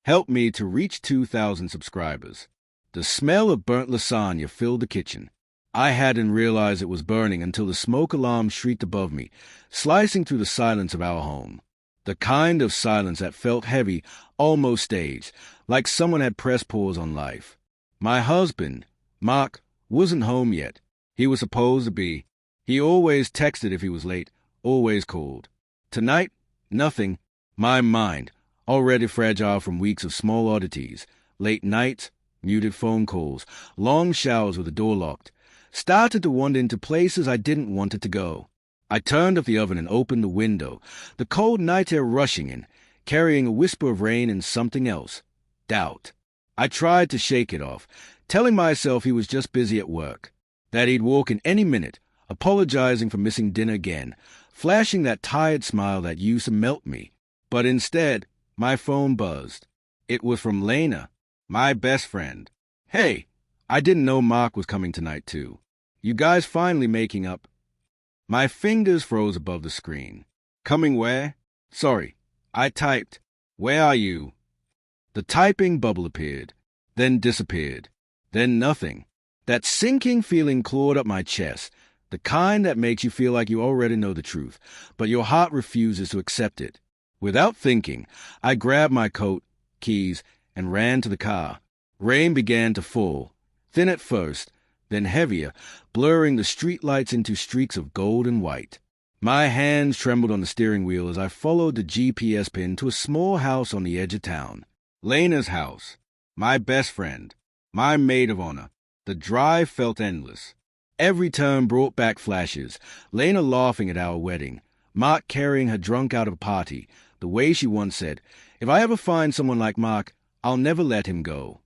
helped me to reach 2,000 subscribers. The smell of burnt lasagna filled the kitchen. I hadn't realized it was burning until the smoke alarm shrieked above me, slicing through the silence of our home. The kind of silence that felt heavy, almost staged, like someone had pressed pause on life. My husband, Mark, wasn't home yet. He was supposed to be. He always texted if he was late, always called. Tonight, nothing. My mind, already fragile from weeks of small oddities, late nights, muted phone calls, long showers with the door locked, started to wander into places I didn't want it to go. I turned off the oven and opened the window, the cold night air rushing in, carrying a whisper of rain and something else. Doubt. I tried to shake it off, telling myself he was just busy at work, that he'd walk in any minute, apologizing for missing dinner again, flashing that tired smile that used to melt me. But instead, my phone buzzed. It was from Lena, my best friend. Hey, I didn't know Mark was coming tonight, too. You guys finally making up? My fingers froze above the screen. Coming where? Sorry, I typed. Where are you? The typing bubble appeared, then disappeared, then nothing. That sinking feeling clawed up my chest, the kind that makes you feel like you already know the truth, but your heart refuses to accept it. Without thinking, I grabbed my coat, keys, and ran to the car. Rain began to fall, thin at first, then heavier, blurring the streetlights into streaks of gold and white. My hands trembled on the steering wheel as I followed the GPS pin to a small house on the edge of town. Lena's house. My best friend. My maid of honor. The drive felt endless. Every turn brought back flashes. Lena laughing at our wedding. Mark carrying her drunk out of a party. The way she once said, "If I ever find someone like Mark, I'll never let him go."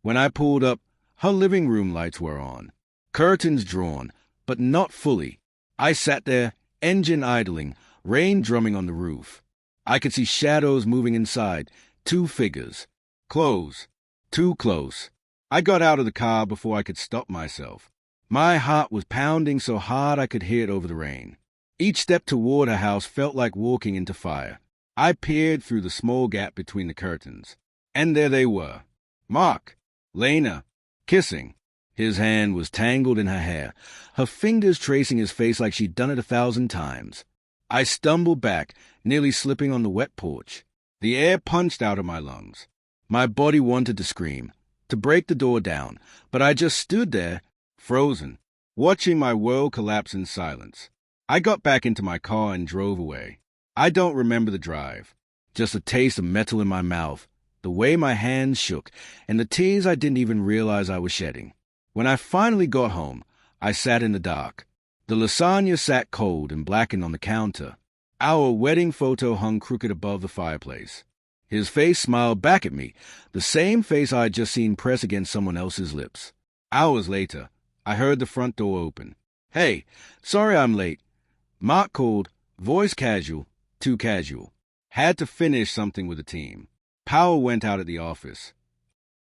When I pulled up, her living room lights were on. Curtains drawn, but not fully. I sat there, engine idling, rain drumming on the roof. I could see shadows moving inside, 2 figures. Close. Too close. I got out of the car before I could stop myself. My heart was pounding so hard I could hear it over the rain. Each step toward her house felt like walking into fire. I peered through the small gap between the curtains. And there they were. Mark. Lena. Kissing. His hand was tangled in her hair, her fingers tracing his face like she'd done it 1,000 times. I stumbled back, nearly slipping on the wet porch. The air punched out of my lungs. My body wanted to scream, to break the door down, but I just stood there, frozen, watching my world collapse in silence. I got back into my car and drove away. I don't remember the drive, just a taste of metal in my mouth, the way my hands shook, and the tears I didn't even realize I was shedding. When I finally got home, I sat in the dark. The lasagna sat cold and blackened on the counter. Our wedding photo hung crooked above the fireplace. His face smiled back at me, the same face I had just seen press against someone else's lips. Hours later, I heard the front door open. "Hey, sorry I'm late." Mark called, voice casual, too casual. Had to finish something with the team. Power went out at the office.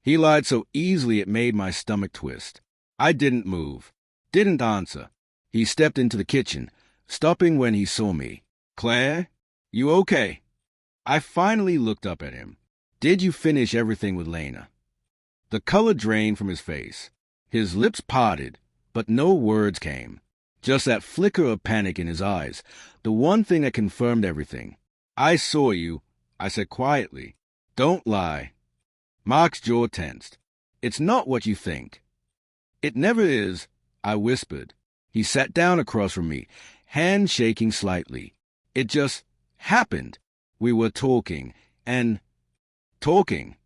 He lied so easily it made my stomach twist. I didn't move, didn't answer. He stepped into the kitchen, stopping when he saw me. "Claire, you okay?" I finally looked up at him. "Did you finish everything with Lena?" The color drained from his face. His lips parted, but no words came. Just that flicker of panic in his eyes, the one thing that confirmed everything. "I saw you," I said quietly. "Don't lie." Mark's jaw tensed. "It's not what you think." "It never is," I whispered. He sat down across from me, hand shaking slightly. "It just happened. We were talking, and talking."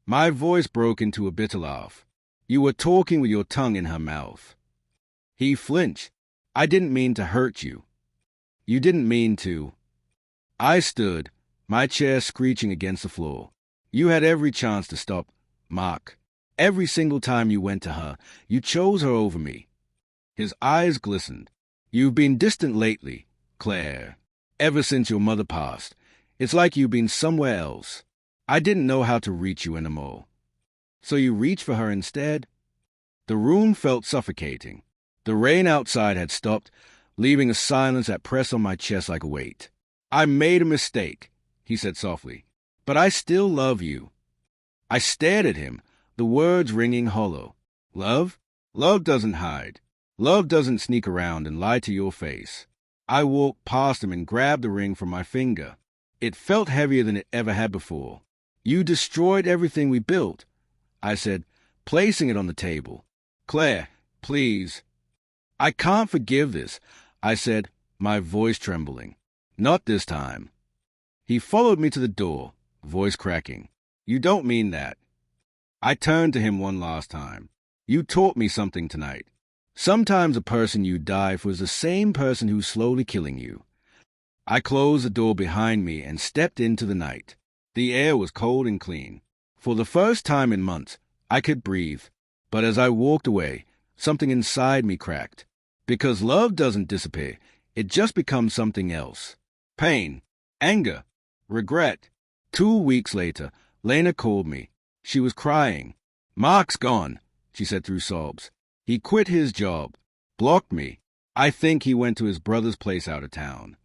My voice broke into a bitter laugh. "You were talking with your tongue in her mouth." He flinched. "I didn't mean to hurt you." "You didn't mean to." I stood, my chair screeching against the floor. "You had every chance to stop, Mark. Every single time you went to her, you chose her over me." His eyes glistened. "You've been distant lately, Claire. Ever since your mother passed. It's like you've been somewhere else. I didn't know how to reach you anymore." "So you reached for her instead?" The room felt suffocating. The rain outside had stopped, leaving a silence that pressed on my chest like a weight. "I made a mistake," he said softly. But I still love you. I stared at him, the words ringing hollow. Love? Love doesn't hide. Love doesn't sneak around and lie to your face. I walked past him and grabbed the ring from my finger. It felt heavier than it ever had before. You destroyed everything we built, I said, placing it on the table. Claire, please. I can't forgive this, I said, my voice trembling. Not this time. He followed me to the door, voice cracking. You don't mean that. I turned to him one last time. You taught me something tonight. Sometimes the person you die for is the same person who's slowly killing you. I closed the door behind me and stepped into the night. The air was cold and clean. For the first time in months, I could breathe. But as I walked away, something inside me cracked. Because love doesn't disappear, it just becomes something else. Pain, anger, regret. 2 weeks later, Lena called me. She was crying. Mark's gone, she said through sobs. He quit his job, blocked me. I think he went to his brother's place out of town.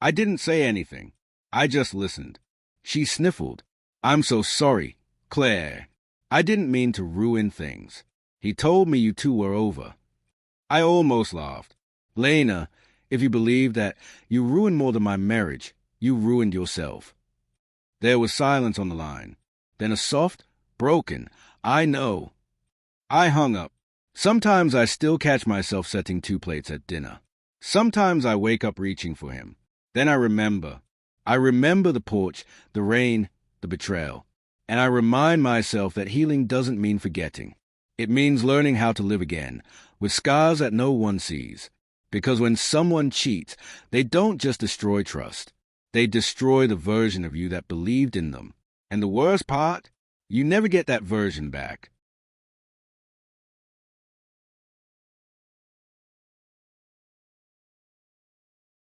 I didn't say anything. I just listened. She sniffled. I'm so sorry, Claire. I didn't mean to ruin things. He told me you two were over. I almost laughed. Lena, if you believe that you ruined more than my marriage, you ruined yourself. There was silence on the line. Then a soft, broken, I know. I hung up. Sometimes I still catch myself setting 2 plates at dinner. Sometimes I wake up reaching for him. Then I remember. I remember the porch, the rain, the betrayal. And I remind myself that healing doesn't mean forgetting. It means learning how to live again, with scars that no one sees. Because when someone cheats, they don't just destroy trust. They destroy the version of you that believed in them. And the worst part? You never get that version back.